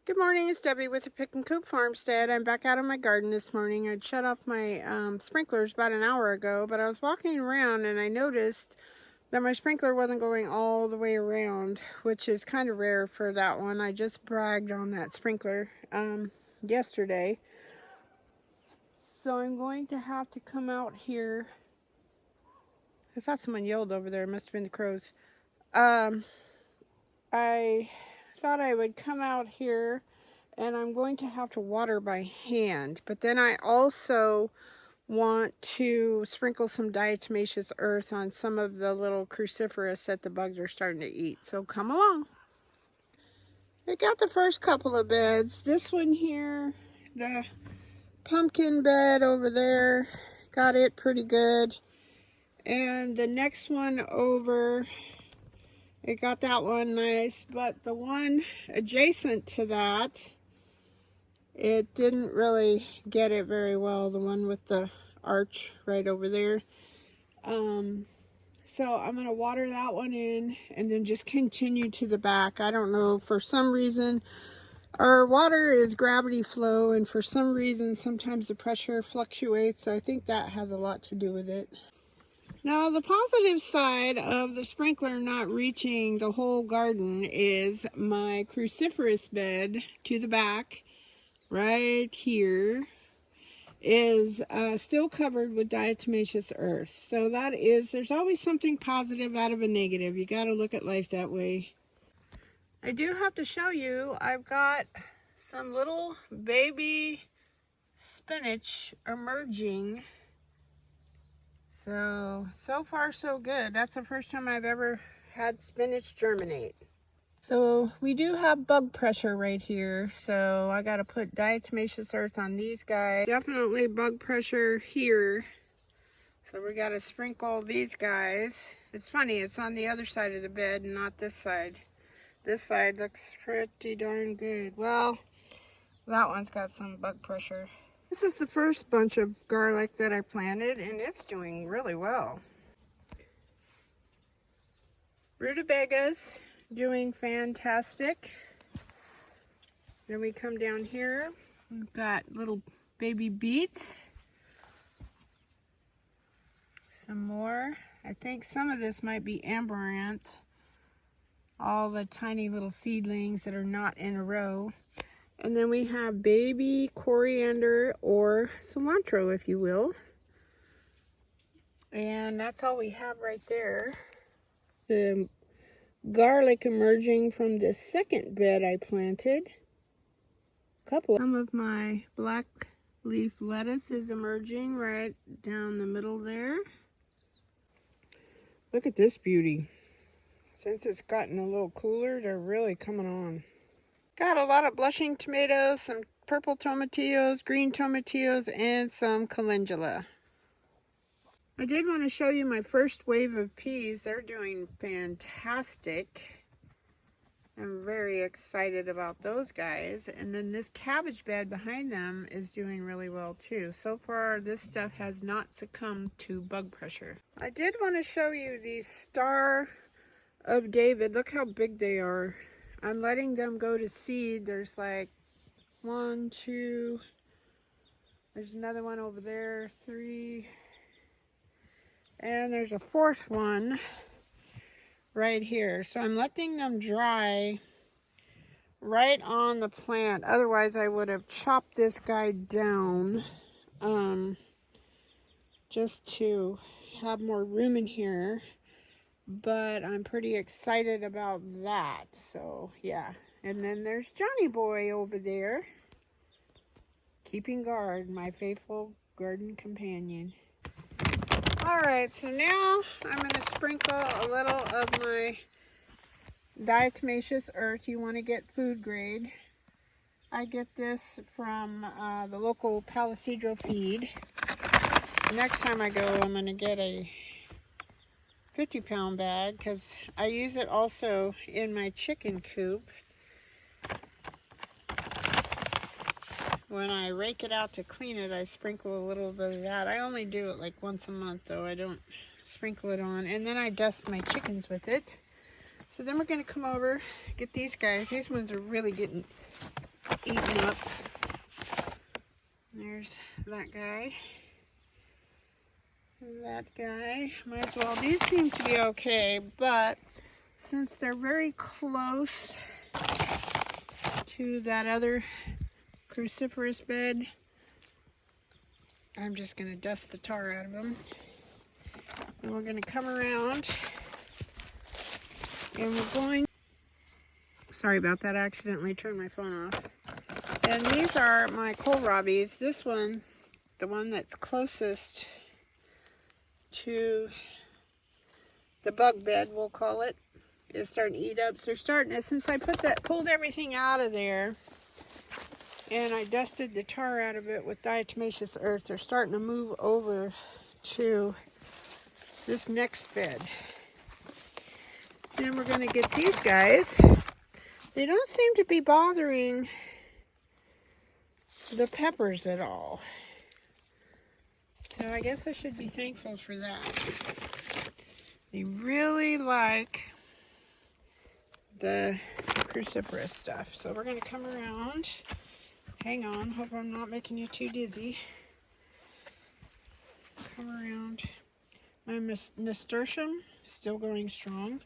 Good morning, it's Debbie with the Pickin Coop Farmstead. I'm back out in my garden this morning. I'd shut off my sprinklers about an hour ago, but I was walking around and I noticed that my sprinkler wasn't going all the way around, which is kind of rare for that one. I just bragged on that sprinkler yesterday. So I'm going to have to come out here. I thought someone yelled over there. It must have been the crows. I thought I would come out here and I'm going to have to water by hand, but then I also want to sprinkle some diatomaceous earth on some of the little cruciferous that the bugs are starting to eat, so come along. I got the first couple of beds. This one here, the pumpkin bed over there, got it pretty good, and the next one over, it got that one nice, but the one adjacent to that, it didn't really get it very well, the one with the arch right over there. So I'm going to water that one in and then just continue to the back. I don't know, for some reason, our water is gravity flow, and for some reason, sometimes the pressure fluctuates, so I think that has a lot to do with it. Now, the positive side of the sprinkler not reaching the whole garden is my cruciferous bed to the back right here is still covered with diatomaceous earth. So that is, there's always something positive out of a negative. You got to look at life that way. I do have to show you, I've got some little baby spinach emerging. So far so good. That's the first time I've ever had spinach germinate. So we do have bug pressure right here, so I got to put diatomaceous earth on these guys. Definitely bug pressure here, so we got to sprinkle these guys. It's funny, it's on the other side of the bed and not this side. This side looks pretty darn good. Well, that one's got some bug pressure. This is the first bunch of garlic that I planted, and it's doing really well. Rutabagas doing fantastic. Then we come down here, we've got little baby beets, some more. I think some of this might be amaranth, all the tiny little seedlings that are not in a row. And then we have baby coriander, or cilantro if you will, and that's all we have right there. The garlic emerging from the second bed I planted. Some of my black leaf lettuce is emerging right down the middle there. Look at this beauty. Since it's gotten a little cooler, they're really coming on. Got a lot of blushing tomatoes, some purple tomatillos, green tomatillos, and some calendula. I did want to show you my first wave of peas. They're doing fantastic. I'm very excited about those guys. And then this cabbage bed behind them is doing really well too. So far, this stuff has not succumbed to bug pressure. I did want to show you these Star of David. Look how big they are. I'm letting them go to seed. There's like 1, 2, there's another one over there, 3, and there's a fourth one right here. So I'm letting them dry right on the plant. Otherwise I would have chopped this guy down just to have more room in here. But I'm pretty excited about that. So yeah. And then there's Johnny Boy over there, keeping guard, my faithful garden companion. Alright, so now I'm going to sprinkle a little of my diatomaceous earth. You want to get food grade. I get this from the local Palisadro feed. Next time I go, I'm going to get a 50-pound bag because I use it also in my chicken coop. When I rake it out to clean it, I sprinkle a little bit of that. I only do it like once a month though. I don't sprinkle it on. And then I dust my chickens with it. So then we're going to come over, get these guys. These ones are really getting eaten up. There's that guy. That guy. Might as well. These seem to be okay, but since they're very close to that other cruciferous bed, I'm just going to dust the tar out of them. And we're going to come around and we're going... Sorry about that, I accidentally turned my phone off. And these are my kohlrabis. This one, the one that's closest to the bug bed, we'll call it, is starting to eat up. So they're starting to, since I pulled everything out of there and I dusted the tar out of it with diatomaceous earth, they're starting to move over to this next bed. Then we're going to get these guys. They don't seem to be bothering the peppers at all. So I guess I should be thankful for that. They really like the cruciferous stuff. So we're going to come around. Hang on, hope I'm not making you too dizzy. Come around. My nasturtium is still going strong.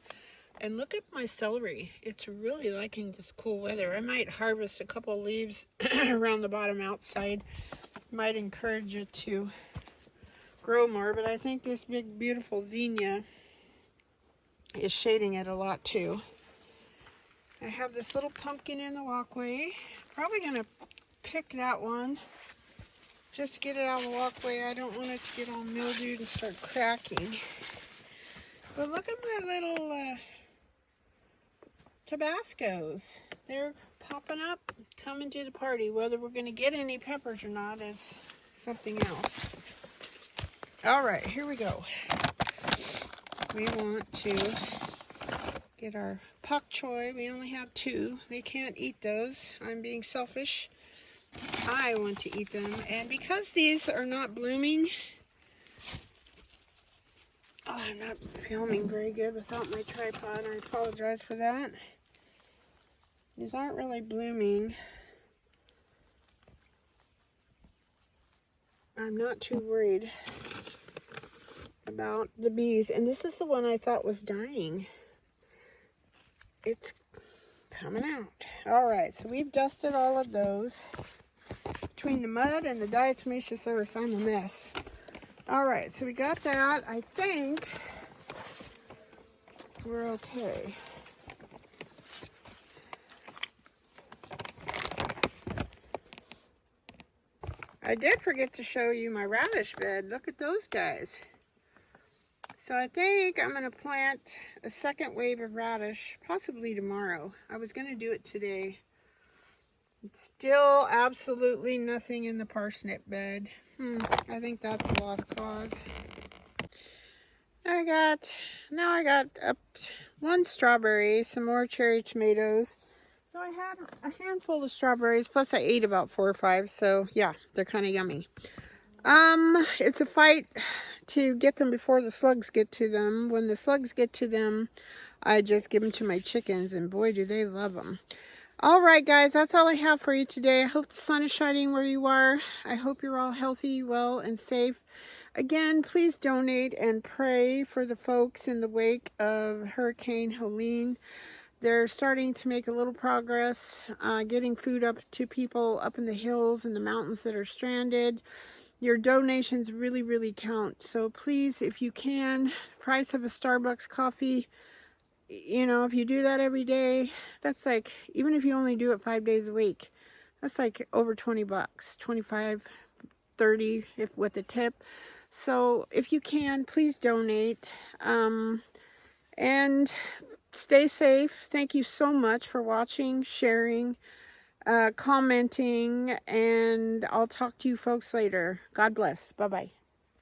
And look at my celery. It's really liking this cool weather. I might harvest a couple of leaves around the bottom outside. Might encourage it to grow more, but I think this big beautiful zinnia is shading it a lot too. I have this little pumpkin in the walkway. Probably gonna pick that one just to get it out of the walkway. I don't want it to get all mildewed and start cracking. But look at my little Tabascos. They're popping up, coming to the party. Whether we're going to get any peppers or not is something else. All right, here we go. We want to get our pak choi. We only have 2. They can't eat those. I'm being selfish. I want to eat them. And because these are not blooming, I'm not filming very good without my tripod. I apologize for that. These aren't really blooming. I'm not too worried about the bees. And this is the one I thought was dying. It's coming out. Alright, so we've dusted all of those. Between the mud and the diatomaceous earth, I'm a mess. Alright, so we got that. I think we're okay. I did forget to show you my radish bed. Look at those guys. So I think I'm going to plant a second wave of radish, possibly tomorrow. I was going to do it today. It's still absolutely nothing in the parsnip bed. I think that's a lost cause. I got 1 strawberry, some more cherry tomatoes. So I had a handful of strawberries, plus I ate about 4 or 5, so yeah, they're kind of yummy. It's a fight to get them before the slugs get to them. When the slugs get to them, I just give them to my chickens, and boy, do they love them. Alright guys, that's all I have for you today. I hope the sun is shining where you are. I hope you're all healthy, well, and safe. Again, please donate and pray for the folks in the wake of Hurricane Helene. They're starting to make a little progress, getting food up to people up in the hills and the mountains that are stranded. Your donations really, really count. So please, if you can, the price of a Starbucks coffee, you know, if you do that every day, that's like, even if you only do it 5 days a week, that's like over 20 bucks, 25, 30 if with a tip. So if you can, please donate. And stay safe. Thank you so much for watching, sharing, commenting, and I'll talk to you folks later. God bless. Bye-bye.